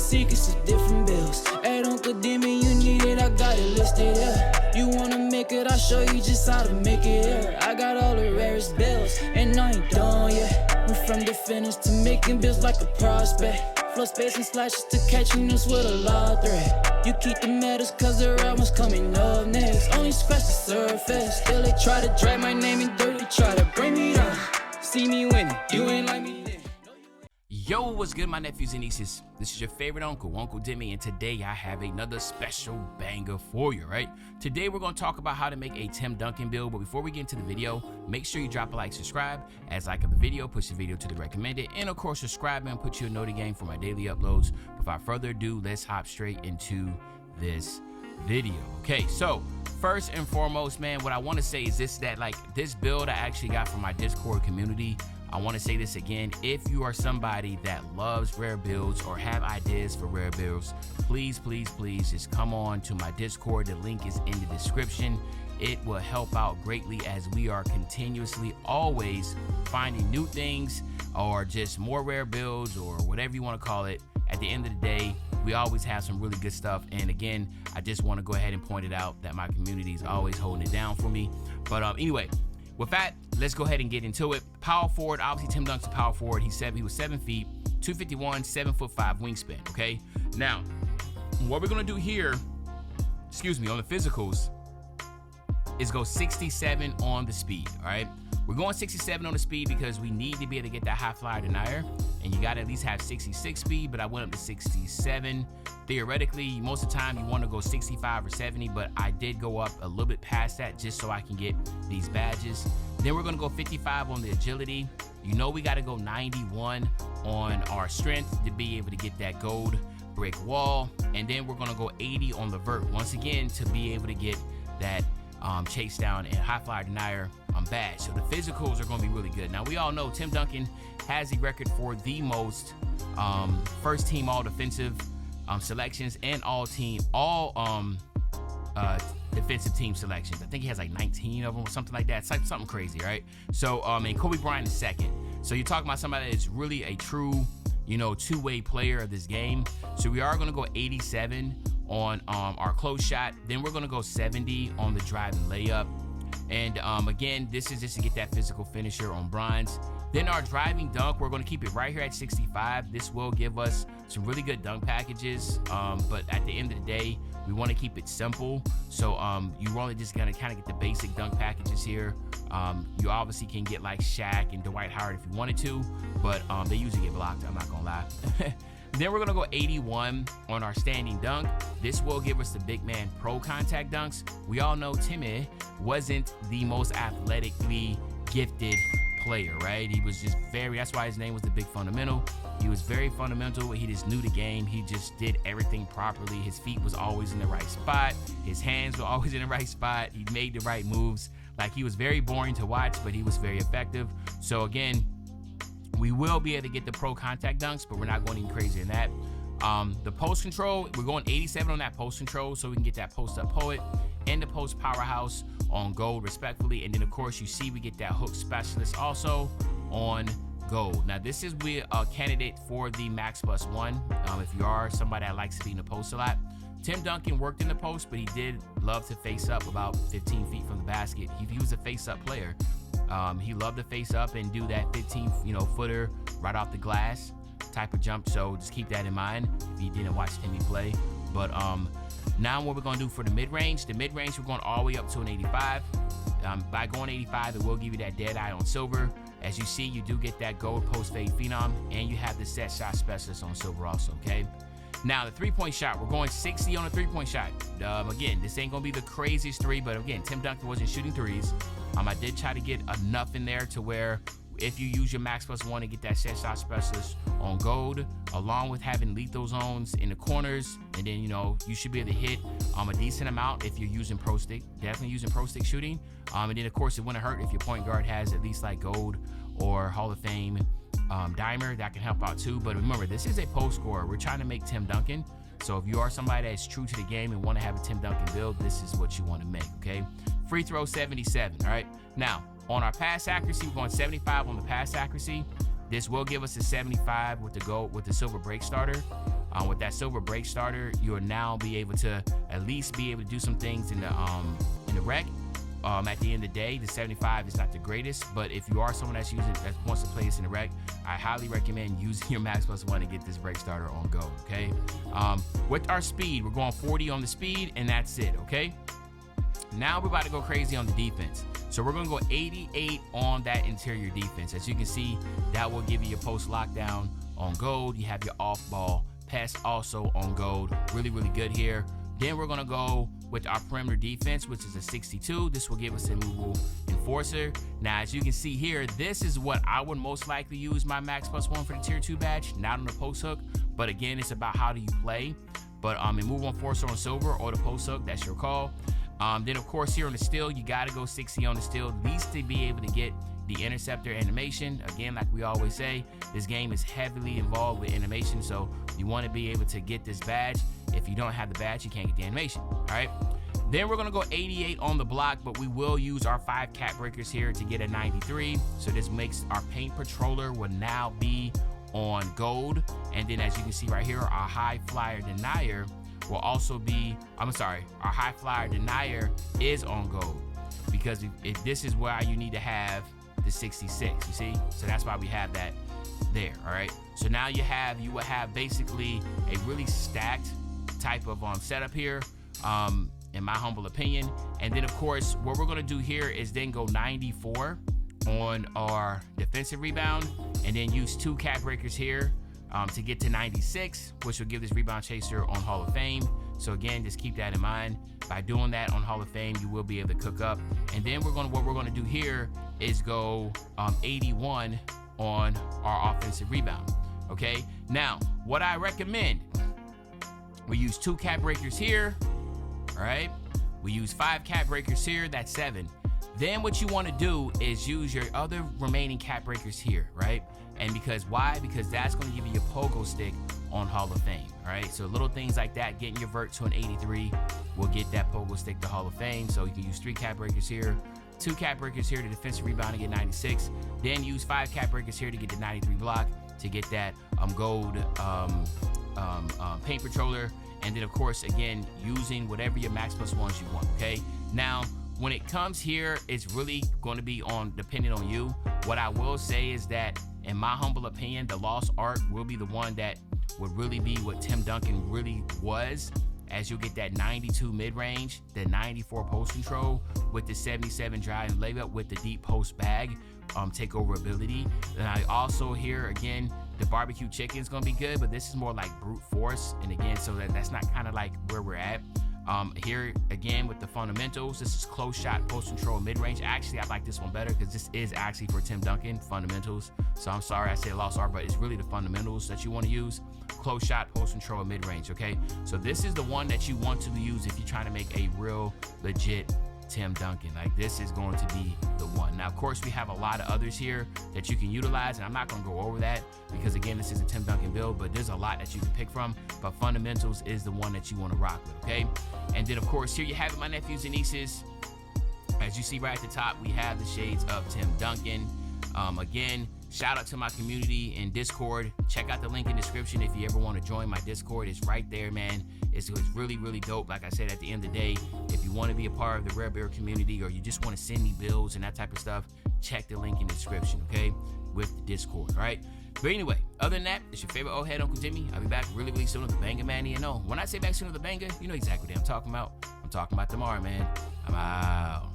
secrets of different bills. Hey, don't condemn me, you need it, I got it listed here. You wanna make it, I'll show you just how to make it here. I got all the rarest bills, and I ain't done yet. Went from the finish to making bills like a prospect. Flow space and slashes to catching us with a lot of threat. You keep the medals cause the right one's coming up next. Only scratch the surface, still they try to drag my name in dirt. They try to bring me down, see me winning, you ain't like me then. Yo, what's good, my nephews and nieces? This is your favorite uncle, Uncle Demi, and today I have another special banger for you, right? Today we're going to talk about how to make a Tim Duncan build, but before we get into the video, make sure you drop a like, subscribe, as like of the video, push the video to the recommended, and of course subscribe and put you a noti game for my daily uploads. Without further ado, let's hop straight into this video. Okay, so first and foremost, man, what I want to say is this build I actually got from my Discord community. I want to say this again, if you are somebody that loves rare builds or have ideas for rare builds, please just come on to my Discord. The link is in the description. It will help out greatly as we are continuously always finding new things or just more rare builds or whatever you want to call it. At the end of the day, we always have some really good stuff. And again, I just want to go ahead and point it out that my community is always holding it down for me. But anyway, with that, let's go ahead and get into it. Power forward, obviously Tim Duncan's a power forward. He said he was 7 feet, 251, 7'5" wingspan, okay? Now, what we're gonna do here, on the physicals, is go 67 on the speed, all right? We're going 67 on the speed because we need to be able to get that high flyer denier, and you gotta at least have 66 speed, but I went up to 67. Theoretically, most of the time you wanna go 65 or 70, but I did go up a little bit past that just so I can get these badges. Then we're gonna go 55 on the agility. You know we gotta go 91 on our strength to be able to get that gold brick wall. And then we're gonna go 80 on the vert, once again, to be able to get that chase down and high flyer denier badge. So the physicals are gonna be really good. Now we all know Tim Duncan has the record for the most first team all defensive selections and all defensive team selections. I think he has like 19 of them or something like that. It's like something crazy, right? So and Kobe Bryant is second. So you're talking about somebody that's really a true, two-way player of this game. So we are gonna go 87 on our close shot. Then we're gonna go 70 on the drive and layup. And again, this is just to get that physical finisher on bronze. Then our driving dunk, we're gonna keep it right here at 65. This will give us some really good dunk packages, but at the end of the day, we wanna keep it simple. So you're only just gonna kind of get the basic dunk packages here. You obviously can get like Shaq and Dwight Howard if you wanted to, but they usually get blocked, I'm not gonna lie. Then we're gonna go 81 on our standing dunk. This will give us the big man pro contact dunks. We all know Timmy wasn't the most athletically gifted player, right? He was just that's why his name was the big fundamental. He was very fundamental. He just knew the game. He just did everything properly. His feet was always in the right spot. His hands were always in the right spot. He made the right moves. Like, he was very boring to watch, but he was very effective. So again, we will be able to get the pro contact dunks, but we're not going any crazier than that. The post control, we're going 87 on that post control so we can get that post up poet and the post powerhouse on gold respectfully. And then of course you see we get that hook specialist also on gold. Now this is a candidate for the max plus one. If you are somebody that likes to be in the post a lot. Tim Duncan worked in the post, but he did love to face up about 15 feet from the basket. He was a face up player. He loved to face up and do that 15 footer right off the glass type of jump. So just keep that in mind if you didn't watch Timmy play. But now what we're gonna do for the mid-range, we're going all the way up to an 85. By going 85, it will give you that dead eye on silver. As you see, you do get that gold post fade phenom, and you have the set shot specialist on silver also, okay? Now the 3-point shot, we're going 60 on a 3-point shot. Again, this ain't gonna be the craziest three, but again, Tim Duncan wasn't shooting threes. I did try to get enough in there to where if you use your max plus one to get that set shot specialist on gold, along with having lethal zones in the corners, and then you should be able to hit a decent amount if you're using pro stick. Definitely using pro stick shooting. And then of course it wouldn't hurt if your point guard has at least like gold or Hall of Fame dimer. That can help out too. But remember, this is a post scorer. We're trying to make Tim Duncan. So if you are somebody that's true to the game and want to have a Tim Duncan build, this is what you want to make, okay? Free throw 77, all right? Now, on our pass accuracy, we're going 75 on the pass accuracy. This will give us a 75 with the silver break starter. With that silver break starter, you'll now be able to at least be able to do some things in the rec. At the end of the day, the 75 is not the greatest, but if you are someone that wants to play this in the rec, I highly recommend using your Max Plus One to get this break starter on go. Okay. With our speed, we're going 40 on the speed, and that's it. Okay. Now we're about to go crazy on the defense. So we're going to go 88 on that interior defense. As you can see, that will give you your post lockdown on gold. You have your off ball pass also on gold. Really, really good here. Then we're going to go with our perimeter defense, which is a 62. This will give us a immovable enforcer. Now, as you can see here, this is what I would most likely use my Max Plus One for the Tier 2 badge, not on the post hook. But again, it's about how do you play. But immovable enforcer on silver or the post hook, that's your call. Then, of course, here on the steal, you got to go 60 on the steal, at least to be able to get the interceptor animation. Again, like we always say, this game is heavily involved with animation, so you want to be able to get this badge. If you don't have the badge, you can't get the animation. All right. Then we're going to go 88 on the block, but we will use our 5 cap breakers here to get a 93. So this makes our paint patroller will now be on gold. And then as you can see right here, our high flyer denier will also be, our high flyer denier is on gold, because if this is why you need to have the 66, you see? So that's why we have that there, all right? So now you will have basically a really stacked type of setup here, in my humble opinion. And then of course, what we're gonna do here is then go 94 on our defensive rebound, and then use 2 cap breakers here to get to 96, which will give this rebound chaser on Hall of Fame. So again, just keep that in mind. By doing that on Hall of Fame, you will be able to cook up. And then what we're gonna do here is go 81 on our offensive rebound. Okay. Now, what I recommend, we use 2 cap breakers here. All right. We use 5 cap breakers here. That's 7. Then what you want to do is use your other remaining cap breakers here, right? And why? Because that's going to give you your pogo stick on Hall of Fame, all right? So little things like that, getting your vert to an 83 will get that pogo stick to Hall of Fame. So you can use 3 cap breakers here, 2 cap breakers here to defensive rebound to get 96, then use 5 cap breakers here to get the 93 block to get that gold paint patroller. And then of course, again, using whatever your Max Plus Ones you want, okay? Now, when it comes here, it's really going to be depending on you. What I will say is that, in my humble opinion, the Lost Art will be the one that would really be what Tim Duncan really was, as you'll get that 92 mid-range, the 94 post control with the 77 drive and layup with the deep post bag takeover ability. And I also here, again, the barbecue chicken is going to be good, but this is more like brute force. And again, so that's not kind of like where we're at. Here again with the fundamentals, this is close shot, post control, mid-range. Actually, I like this one better because this is actually for Tim Duncan fundamentals. So I'm sorry I said Lost Art, but it's really the fundamentals that you want to use. Close shot, post control, mid-range. Okay, so this is the one that you want to use if you're trying to make a real legit Tim Duncan. Like, this is going to be the one. Now, of course, we have a lot of others here that you can utilize, and I'm not going to go over that because, again, this is a Tim Duncan build, but there's a lot that you can pick from. But fundamentals is the one that you want to rock with, okay? And then, of course, here you have it, my nephews and nieces. As you see right at the top, we have the shades of Tim Duncan. Again, shout out to my community in Discord. Check out the link in the description if you ever want to join my Discord. It's right there, man. It's really, really dope. Like I said, at the end of the day, if you want to be a part of the Rare Bear community or you just want to send me builds and that type of stuff, check the link in the description, okay? With the Discord, all right? But anyway, other than that, it's your favorite old head, Uncle Jimmy. I'll be back really, really soon with the Banger Man. When I say back soon with the Banger, you know exactly what I'm talking about. I'm talking about tomorrow, man. I'm out.